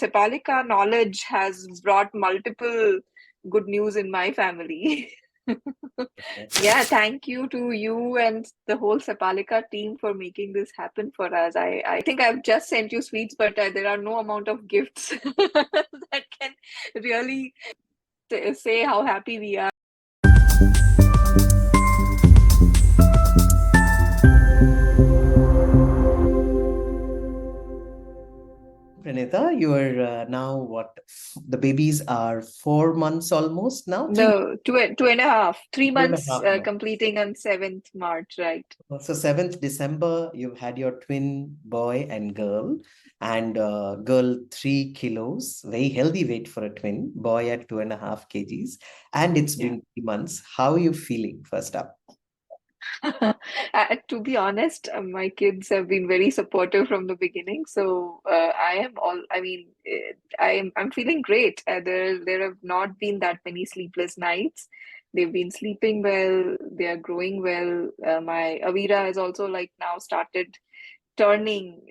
Sepalika knowledge has brought multiple good news in my family. Yeah, thank you to you and the whole Sepalika team for making this happen for us. I think I've just sent you sweets, but there are no amount of gifts that can really say how happy we are. Praneta, you are now what? The babies are 4 months almost now, 3 months, No, two and a half, three two and a months half months. completing on 7th March, right? So 7th December, you've had your twin boy and girl, and girl 3 kilos, very healthy weight for a twin, boy at 2.5 kgs, and it's Yeah. been 3 months. How are you feeling first up? To be honest, my kids have been very supportive from the beginning. So I am all. I mean, I'm feeling great. There have not been that many sleepless nights. They've been sleeping well. They are growing well. My Avira has also like now started turning.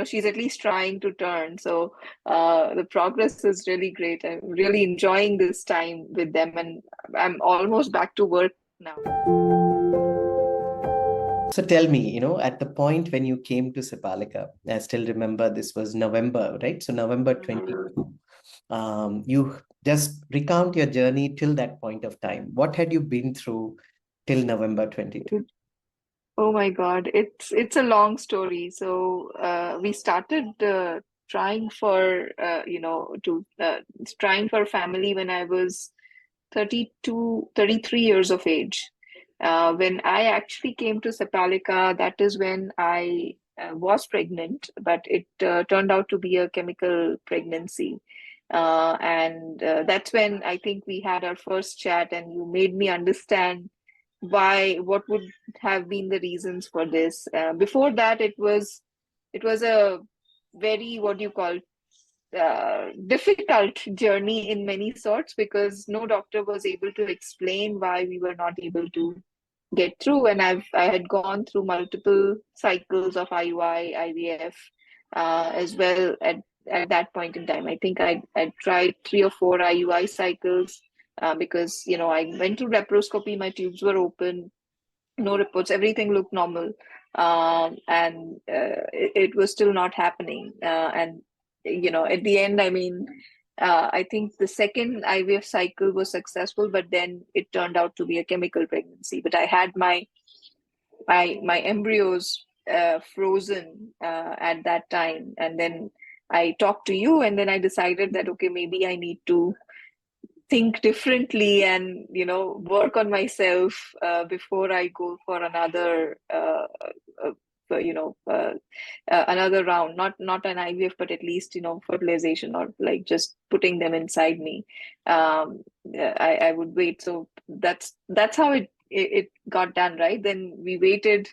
She's at least trying to turn. So the progress is really great. I'm really enjoying this time with them, and I'm almost back to work now. So tell me, at the point when you came to Sepalika, I still remember this was November, right? So November 22. You just recount your journey till that point of time. What had you been through till November 22? Oh my God, it's a long story. So we started trying for trying for family when I was 32, 33 years of age. When I actually came to Sepalika, that is when I was pregnant, but it turned out to be a chemical pregnancy. And that's when I think we had our first chat, and you made me understand what would have been the reasons for this. Before that, it was a very, what do you call, difficult journey in many sorts, because no doctor was able to explain why we were not able to get through. And I had gone through multiple cycles of IUI, IVF, as well at that point in time. I think I tried 3 or 4 IUI cycles, because I went through laparoscopy, my tubes were open, no reports, everything looked normal. And it was still not happening. And at the end, I mean, I think the second IVF cycle was successful, but then it turned out to be a chemical pregnancy. But I had my embryos frozen at that time, and then I talked to you, and then I decided that okay, maybe I need to think differently and work on myself before I go for another another round, not an IVF, but at least fertilization, or like just putting them inside me. I would wait. So that's how it got done, right? Then we waited,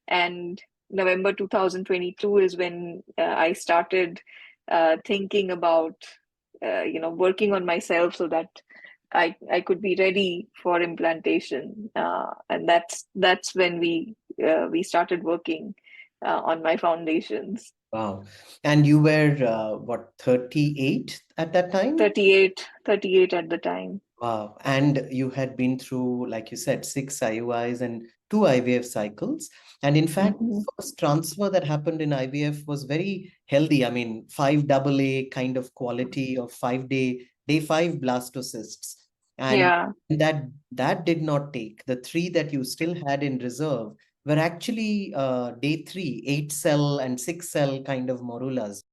and November 2022 is when I started thinking about working on myself so that I could be ready for implantation, and that's when we started working on my foundations. Wow. And you were what, 38 at that time? 38 at the time. Wow. And you had been through, like you said, 6 IUIs and 2 IVF cycles. And in fact, Mhm. first transfer that happened in IVF was very healthy. I mean, 5 AA kind of quality of day 5 blastocysts. And Yeah. that did not take. The 3 that you still had in reserve were actually day 3, 8 cell and 6 cell kind of morulas.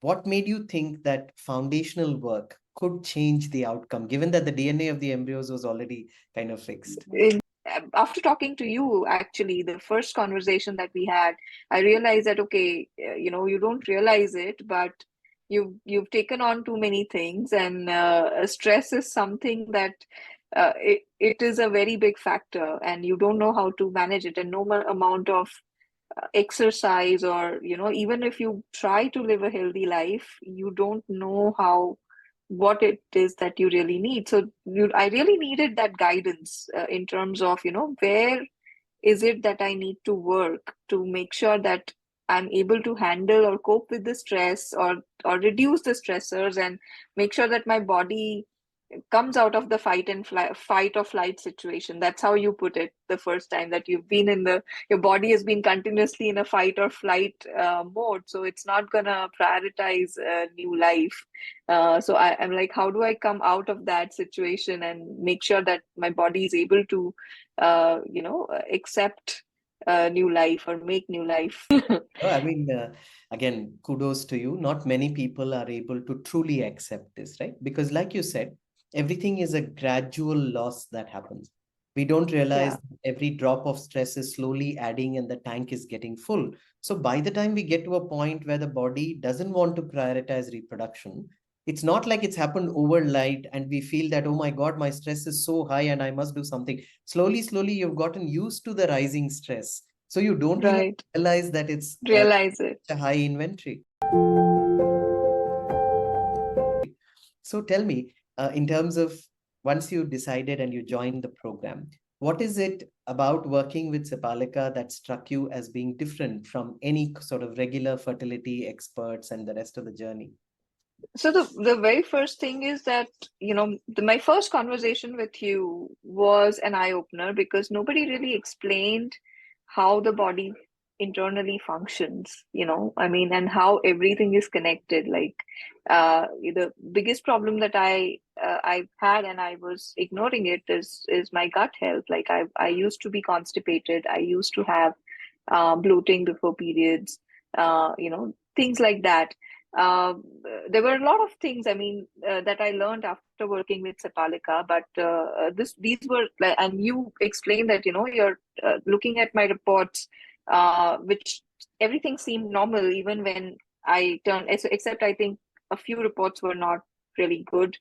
What made you think that foundational work could change the outcome, given that the DNA of the embryos was already kind of fixed? After talking to you, actually, the first conversation that we had, I realized that okay, you don't realize it, but you've taken on too many things, and stress is something that it is a very big factor, and you don't know how to manage it, and no amount of exercise, or even if you try to live a healthy life, you don't know what it is that you really need. So I really needed that guidance in terms of where is it that I need to work to make sure that I'm able to handle or cope with the stress, or reduce the stressors, and make sure that my body comes out of the fight or flight situation. That's how you put it the first time, that you've been in the your body has been continuously in a fight or flight mode, so it's not gonna prioritize new life. So I'm like, how do I come out of that situation and make sure that my body is able to accept new life or make new life. No, I mean, again, kudos to you. Not many people are able to truly accept this, right? Because, like you said, everything is a gradual loss that happens. We don't realize Yeah, that every drop of stress is slowly adding and the tank is getting full. So, by the time we get to a point where the body doesn't want to prioritize reproduction, it's not like it's happened overnight and we feel that, oh my God, my stress is so high and I must do something. Slowly, slowly, you've gotten used to the rising stress. So, you don't even right. realize that it's Realize it. a high inventory. So tell me, in terms of once you decided and you joined the program, what is it about working with Sepalika that struck you as being different from any sort of regular fertility experts and the rest of the journey? So the very first thing is that, my first conversation with you was an eye opener, because nobody really explained how the body internally functions, I mean, and how everything is connected. Like, the biggest problem that I've had, and I was ignoring it, is my gut health. Like, I used to be constipated. I used to have bloating before periods, things like that. uh, there were a lot of things, I mean, that I learned after working with Sepalika, but these were like, and you explained that, you're looking at my reports, which everything seemed normal, even when I turned, except I think a few reports were not really good,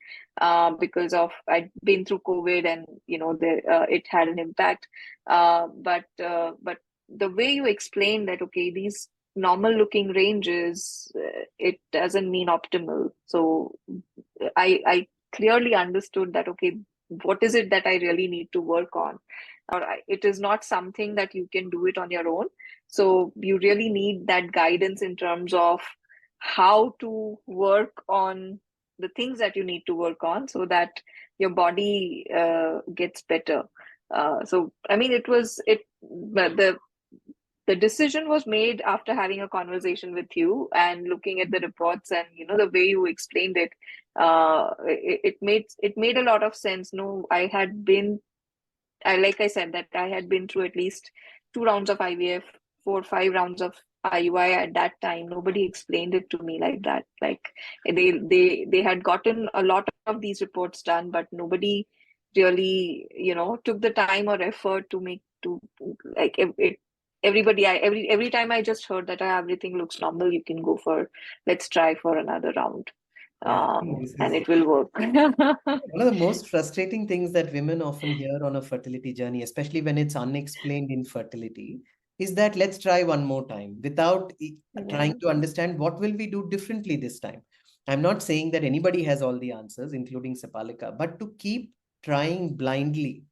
because of I'd been through COVID, and it had an impact. But the way you explained that, okay, these normal looking ranges, it doesn't mean optimal. So I clearly understood that, okay, what is it that I really need to work on? It is not something that you can do it on your own. So you really need that guidance in terms of how to work on the things that you need to work on, so that your body gets better. So I mean, the decision was made after having a conversation with you and looking at the reports, and the way you explained it. It made a lot of sense. No, like I said, that I had been through at least 2 rounds of IVF, 4 or 5 rounds of IUI. At that time, nobody explained it to me like that. Like, they had gotten a lot of these reports done, but nobody really, took the time or effort to make to like it. Everybody, every time I just heard that, everything looks normal, you can go for, let's try for another round, Yeah, I think this and is it will work. one of the most frustrating things that women often hear on a fertility journey, especially when it's unexplained infertility, is that let's try one more time without trying Yeah, to understand what will we do differently this time. I'm not saying that anybody has all the answers, including Sepalika, but to keep trying blindly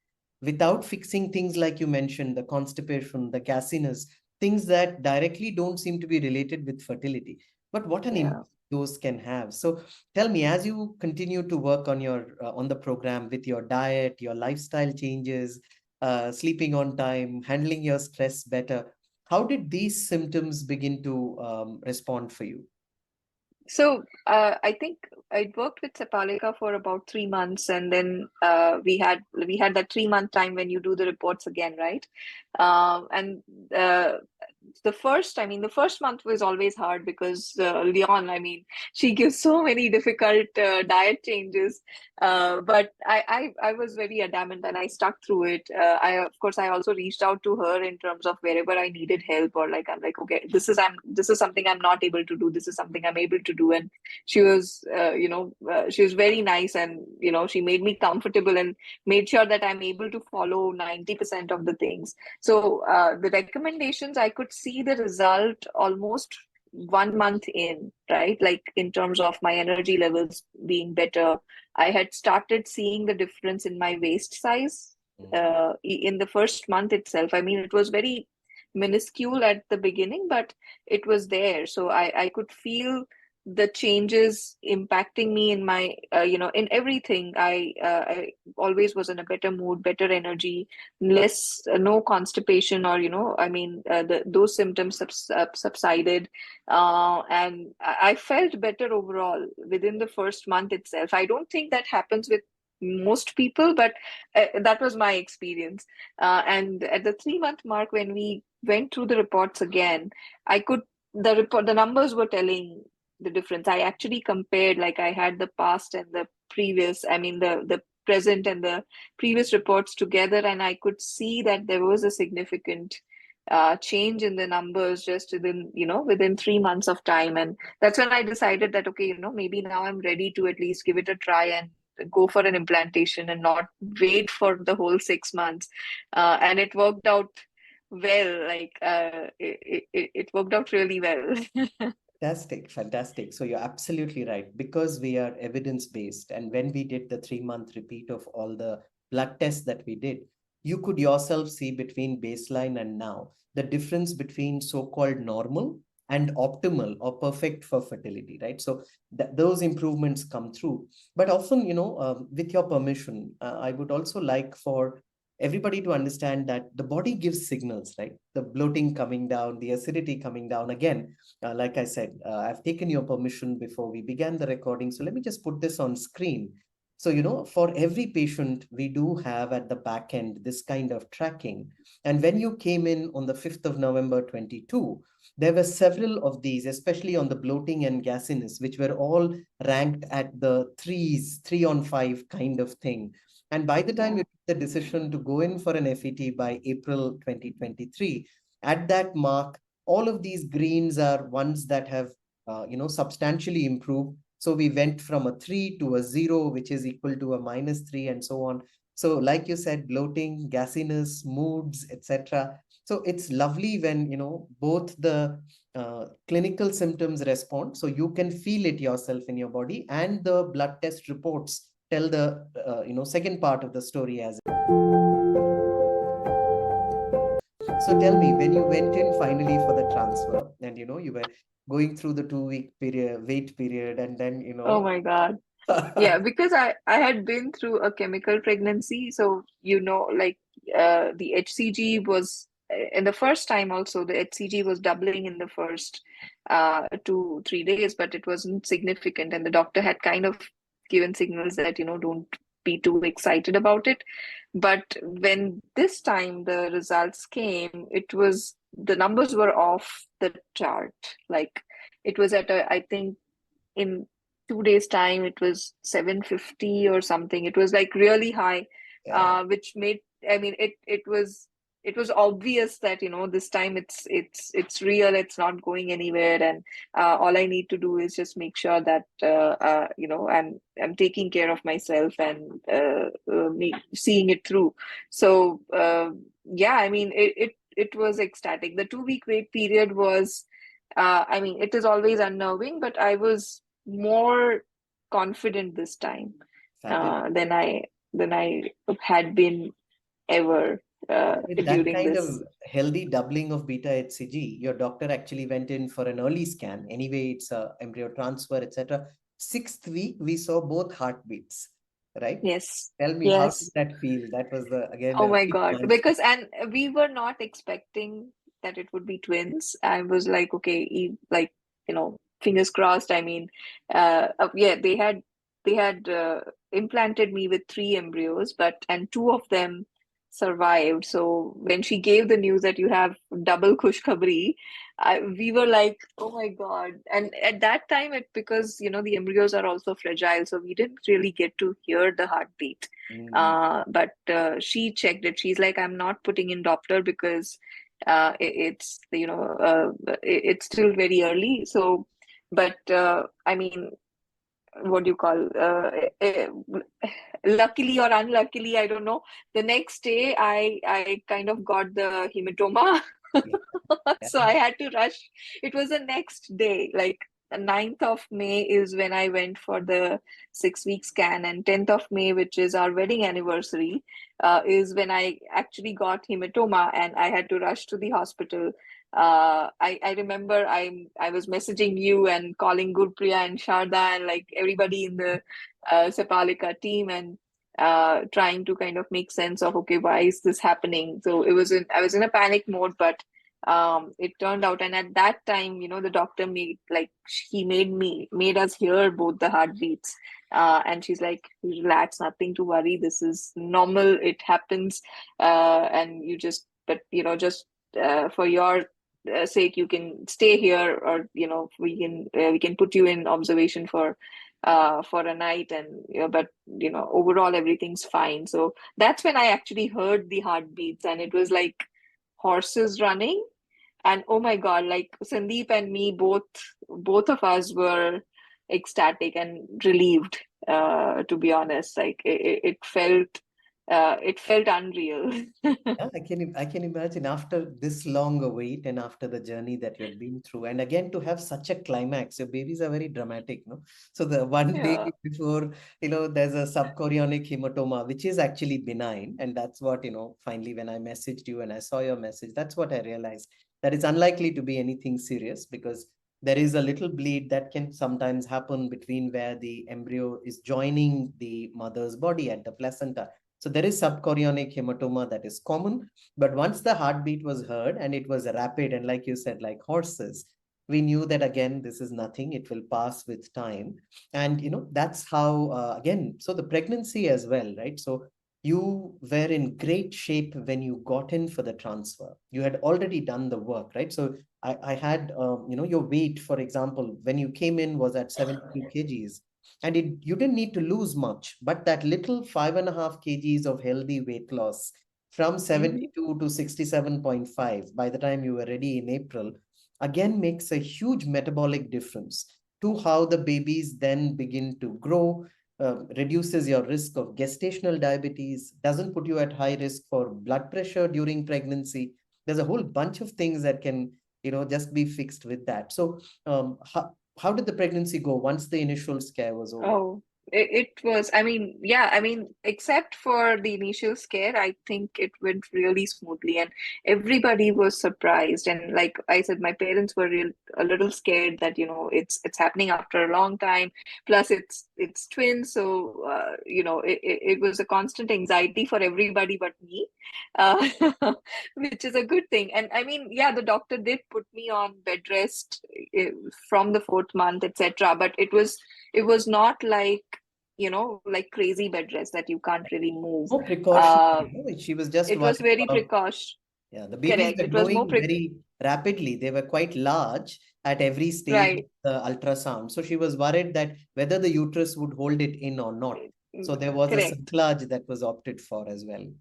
without fixing things like you mentioned, the constipation, the gassiness, things that directly don't seem to be related with fertility. But what an impact yeah. those can have. So tell me, as you continue to work on your on the program with your diet, your lifestyle changes, sleeping on time, handling your stress better, how did these symptoms begin to respond for you? So I think I worked with Sepalika for about 3 months, and then we had that 3 month time when you do the reports again, right? And uh, the first month was always hard, because Leon, I mean, she gives so many difficult diet changes. But I was very adamant, and I stuck through it. Of course, I also reached out to her in terms of wherever I needed help, or like, I'm like, okay, this is something I'm not able to do. This is something I'm able to do. And she was very nice, and she made me comfortable and made sure that I'm able to follow 90% of the things. So the recommendations, I could see the result almost 1 month in, right? Like, in terms of my energy levels being better, I had started seeing the difference in my waist size Mm. in the first month itself. I mean, it was very minuscule at the beginning, but it was there. So I could feel the changes impacting me in my, in everything. I always was in a better mood, better energy, less, no constipation, or, those symptoms subsided. And I felt better overall within the first month itself. I don't think that happens with most people, but that was my experience. And at the 3 month mark, when we went through the reports again, the numbers were telling the difference. I actually compared, like I had the past and the previous, the present and the previous reports together, and I could see that there was a significant change in the numbers just within 3 months of time. And that's when I decided that, okay, maybe now I'm ready to at least give it a try and go for an implantation and not wait for the whole 6 months. And it worked out well. Like it worked out really well. Fantastic, fantastic. So you're absolutely right, because we are evidence-based. And when we did the 3 month repeat of all the blood tests that we did, you could yourself see between baseline and now the difference between so-called normal and optimal or perfect for fertility, right? So those improvements come through. But often, with your permission, I would also like for everybody to understand that the body gives signals, right? The bloating coming down, the acidity coming down. Again, like I said, I've taken your permission before we began the recording. So let me just put this on screen. So, for every patient, we do have at the back end this kind of tracking. And when you came in on the 5th of November 22, there were several of these, especially on the bloating and gasiness, which were all ranked at the 3 on 5 kind of thing. And by the time you took the decision to go in for an FET by April 2023, at that mark, all of these greens are ones that have, substantially improved. So we went from a 3 to a 0, which is equal to a -3 and so on. So like you said, bloating, gasiness, moods, etc. So it's lovely when, both the clinical symptoms respond. So you can feel it yourself in your body, and the blood test reports tell the, second part of the story as So tell me, when you went in finally for the transfer, and you were going through the 2 week period, wait period, and then Oh my God. Yeah, because I had been through a chemical pregnancy, so like the HCG was in the first time also, the HCG was doubling in the first 2-3 days, but it wasn't significant, and the doctor had kind of given signals that don't be too excited about it. But when this time the results came, the numbers were off the chart. Like it was at I think in 2 days time it was 750 or something. It was like really high, yeah, which made, it was obvious that this time it's real, it's not going anywhere, and all I need to do is just make sure that I'm taking care of myself and seeing it through. So yeah, it was ecstatic. The 2 week wait period was, it is always unnerving, but I was more confident this time fabulous. than I had been ever With that during kind this. of healthy doubling of beta HCG, your doctor actually went in for an early scan. Anyway, it's a embryo transfer, etc. 6th week, we saw both heartbeats, right? Yes, Tell me, how did yes. that feel? That was again Oh a my big God. milestone. And we were not expecting that it would be twins. I was like, okay, fingers crossed. Yeah, they had implanted me with 3 embryos, and two of them survived. So when she gave the news that you have double khushkhabri, we were like, oh my God. And at that time, because the embryos are also fragile, so we didn't really get to hear the heartbeat. Mm, But she checked it. She's like, I'm not putting in Doppler because it's still very early. So, but what do you call? Luckily or unluckily, I don't know. The next day, I kind of got the hematoma, yeah, so yeah. I had to rush. It was the next day, like 9th of May is when I went for the 6-week scan, and 10th of May, which is our wedding anniversary, is when I actually got hematoma and I had to rush to the hospital. I remember I was messaging you and calling Gurpriya and Sharda and like everybody in the Sepalika team, and trying to kind of make sense of, okay, why is this happening? So I was in a panic mode, but it turned out, and at that time, the doctor made us hear both the heartbeats, and she's like, relax, nothing to worry, this is normal, it happens, and you just, but just for your sake, you can stay here, or we can put you in observation for a night, and but overall everything's fine. So that's when I actually heard the heartbeats, and it was like horses running. And oh my God, like Sandeep and me, both of us were ecstatic and relieved, to be honest. Like it felt unreal. Yeah, I can imagine after this long a wait and after the journey that you had been through, and again to have such a climax. Your babies are very dramatic, no? So the one day Yeah. before, there's a subchorionic hematoma, which is actually benign, and that's what, finally when I messaged you and I saw your message, that's what I realized, that it's unlikely to be anything serious, because there is a little bleed that can sometimes happen between where the embryo is joining the mother's body at the placenta. So there is subchorionic hematoma that is common, but once the heartbeat was heard and it was rapid, and like you said, like horses, we knew that again, this is nothing, it will pass with time. And, that's how, again, so the pregnancy as well, right? So you were in great shape when you got in for the transfer. You had already done the work, right? So I had, your weight, for example, when you came in was at 72 kgs, and you didn't need to lose much, but that little 5.5 kgs of healthy weight loss from Mhm. 72 to 67.5 by the time you were ready in April again makes a huge metabolic difference to how the babies then begin to grow, reduces your risk of gestational diabetes, doesn't put you at high risk for blood pressure during pregnancy. There's a whole bunch of things that can, just be fixed with that. So how did the pregnancy go once the initial scare was over? Oh, it was, I mean, yeah, I mean, except for the initial scare, I think it went really smoothly, and everybody was surprised. And like I said, my parents were a little scared that, it's happening after a long time. Plus, it's twins, so it was a constant anxiety for everybody but me, uh, which is a good thing. And I mean, yeah, the doctor did put me on bed rest from the fourth month, etc. But it was not like like crazy bed rest that you can't really move. No precaution. uh She was just it was worried very about, precaution. yeah, the babies Correct, were it was more growing very rapidly. They were quite large at every stage of right. the ultrasound. So she was worried that whether the uterus would hold it in or not. So there was a Correct. cerclage that was opted for as well.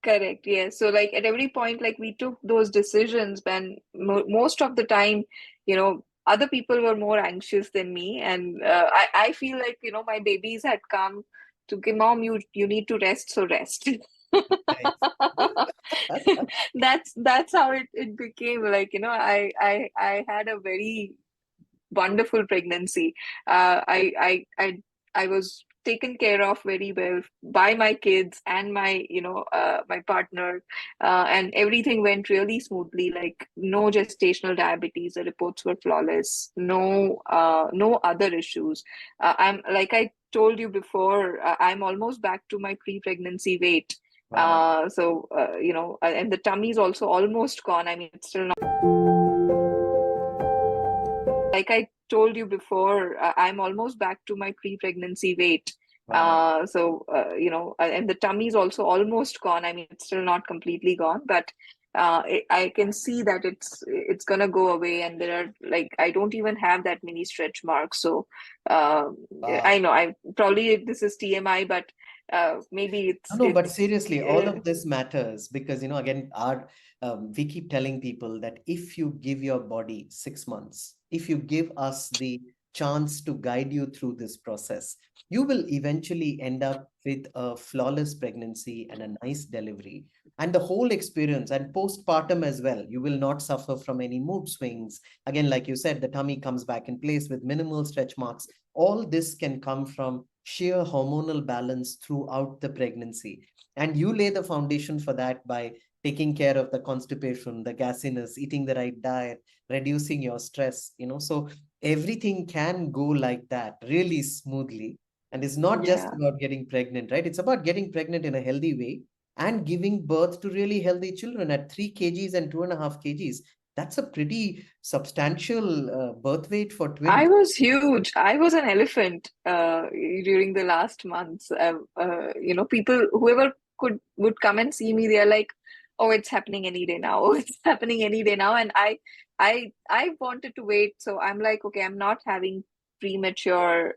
Correct, yes. So like at every point, like we took those decisions when most of the time, other people were more anxious than me, and I feel like my babies had come to, okay, mom, you need to rest, so rest. Nice. That's how it became. Like I had a very wonderful pregnancy. I was taken care of very well by my kids and my partner, and everything went really smoothly. Like no gestational diabetes, the reports were flawless. No other issues. I'm like I told you before, I'm almost back to my pre-pregnancy weight. Wow. And the tummy is also almost gone. I mean, it's still not. Like I told you before, I'm almost back to my pre-pregnancy weight. Wow. And the tummy is also almost gone. I mean, it's still not completely gone, but I can see that it's gonna go away. And there are, like, I don't even have that many stretch marks. So uh, I Wow. know I probably, this is TMI, but maybe No, no, but it's seriously, all of this matters because, again, we keep telling people that if you give your body 6 months, if you give us the chance to guide you through this process, you will eventually end up with a flawless pregnancy and a nice delivery. And the whole experience, and postpartum as well, you will not suffer from any mood swings. Again, like you said, the tummy comes back in place with minimal stretch marks. All this can come from sheer hormonal balance throughout the pregnancy. And you lay the foundation for that by taking care of the constipation, the gassiness, eating the right diet, reducing your stress, so everything can go like that really smoothly. And it's not just Yeah. about getting pregnant, right? It's about getting pregnant in a healthy way and giving birth to really healthy children at 3 kgs and 2.5 kgs. That's a pretty substantial birth weight for I twins. was huge. I was an elephant during the last months. People, whoever would come and see me, they're like, "Oh, it's happening any day now. It's happening any day now." And I wanted to wait, so I'm like, okay, I'm not having premature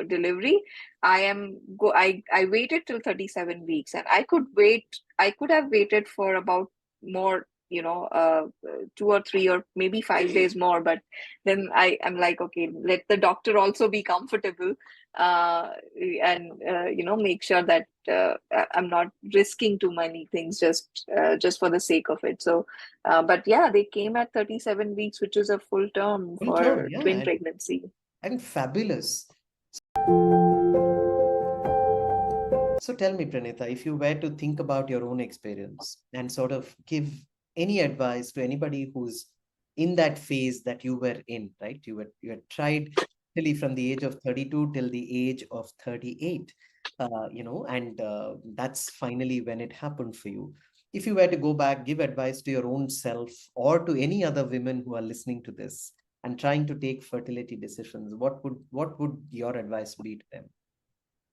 delivery. I waited till 37 weeks, and I could wait. I could have waited for about more, 2 or 3 or maybe 5 days more, but then I am like, okay, let the doctor also be comfortable, and make sure that I'm not risking too many things just for the sake of it. So, but yeah, they came at 37 weeks, which is a full term Full term, for yeah, twin pregnancy. and fabulous. So tell me, Praneta, if you were to think about your own experience and sort of give any advice to anybody who's in that phase that you were in, right? You had tried really from the age of 32 till the age of 38, and that's finally when it happened for you. If you were to go back, give advice to your own self or to any other women who are listening to this and trying to take fertility decisions, what would your advice be to them?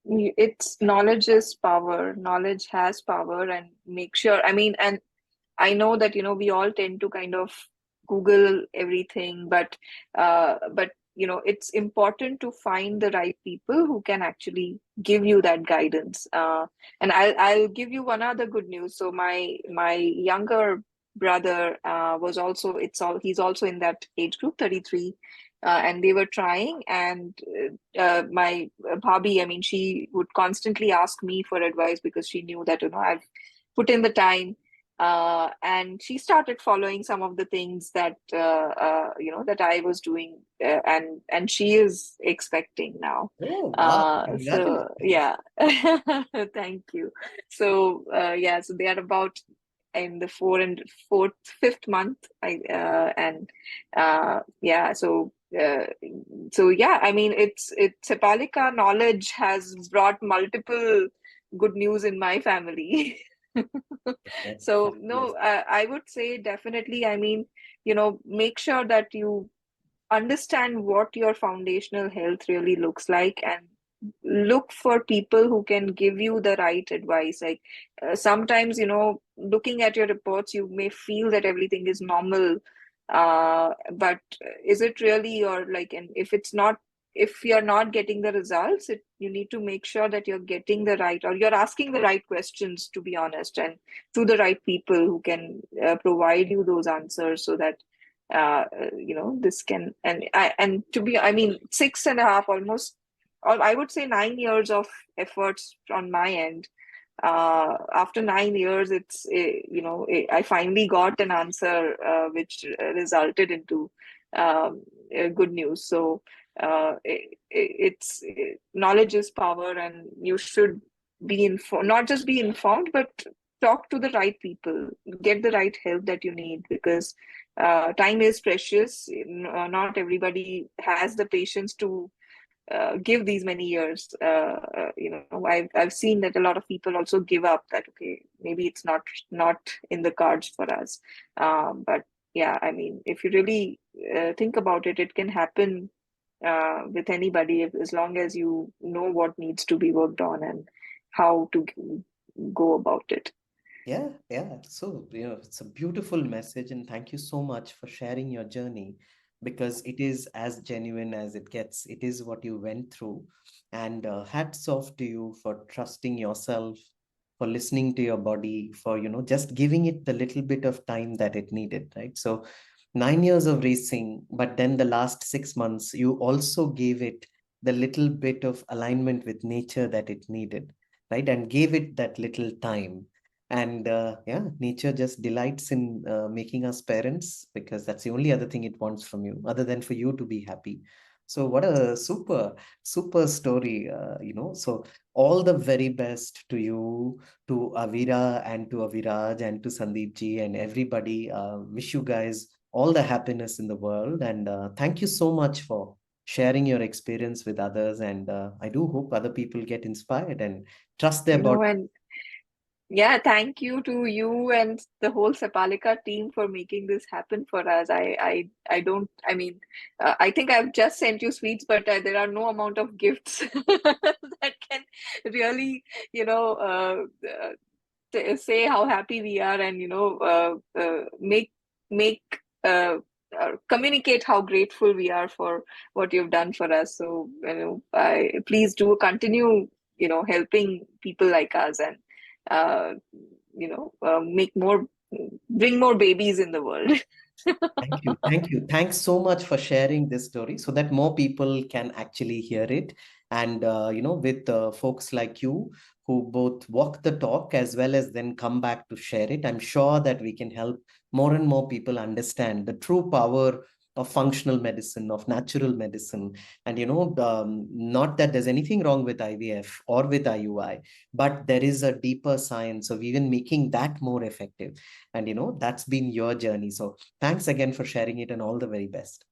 It's knowledge is power. Knowledge has power, and make sure. I mean, and I know that we all tend to kind of Google everything, but it's important to find the right people who can actually give you that guidance. And I'll give you one other good news. So my younger brother was also he's also in that age group, 33. And they were trying, and my bhabhi, I mean, she would constantly ask me for advice because she knew that I've put in the time, and she started following some of the things that I was doing, and she is expecting now. Oh, wow. So Congratulations. yeah, thank you. So yeah, so they are about in the fifth month. And yeah, so yeah, I mean, it's Sepalika knowledge has brought multiple good news in my family. That's So fabulous. no, I would say definitely. I mean, make sure that you understand what your foundational health really looks like, and look for people who can give you the right advice. Like sometimes, looking at your reports, you may feel that everything is normal, but is it really? Or like, and if you're not getting the results, you need to make sure that you're getting the right, or you're asking the right questions, to be honest, and to the right people who can provide you those answers, so that this can, and to be, I mean, 6.5, almost, or I would say 9 years of efforts on my end. After 9 years, I finally got an answer which resulted into good news. So knowledge is power, and you should be informed, not just be informed, but talk to the right people, get the right help that you need, because time is precious. Not everybody has the patience to give these many years. I've seen that a lot of people also give up, that okay, maybe it's not in the cards for us. But yeah, I mean, if you really think about it, it can happen with anybody, as long as you know what needs to be worked on and how to go about it. Yeah, yeah. So, it's a beautiful message, and thank you so much for sharing your journey because it is as genuine as it gets. It is what you went through. And hats off to you for trusting yourself, for listening to your body, for, just giving it the little bit of time that it needed, right? So, 9 years of racing, but then the last 6 months, you also gave it the little bit of alignment with nature that it needed, right? And gave it that little time. And yeah, nature just delights in making us parents, because that's the only other thing it wants from you, other than for you to be happy. So what a super story, So all the very best to you, to Avira and to Aviraj and to Sandeep ji and everybody. Wish you guys all the happiness in the world. And thank you so much for sharing your experience with others. And I do hope other people get inspired and trust their body. And yeah, thank you to you and the whole Sepalika team for making this happen for us. I don't, I mean, I think I've just sent you sweets, but there are no amount of gifts that can really, say how happy we are, and make communicate how grateful we are for what you've done for us. So please do continue helping people like us, and uh, make more, bring more babies in the world. Thank you. Thank you. Thanks so much for sharing this story so that more people can actually hear it. And, with folks like you who both walk the talk as well as then come back to share it, I'm sure that we can help more and more people understand the true power of functional medicine, of natural medicine. And, not that there's anything wrong with IVF or with IUI, but there is a deeper science of even making that more effective. And, that's been your journey. So thanks again for sharing it, and all the very best.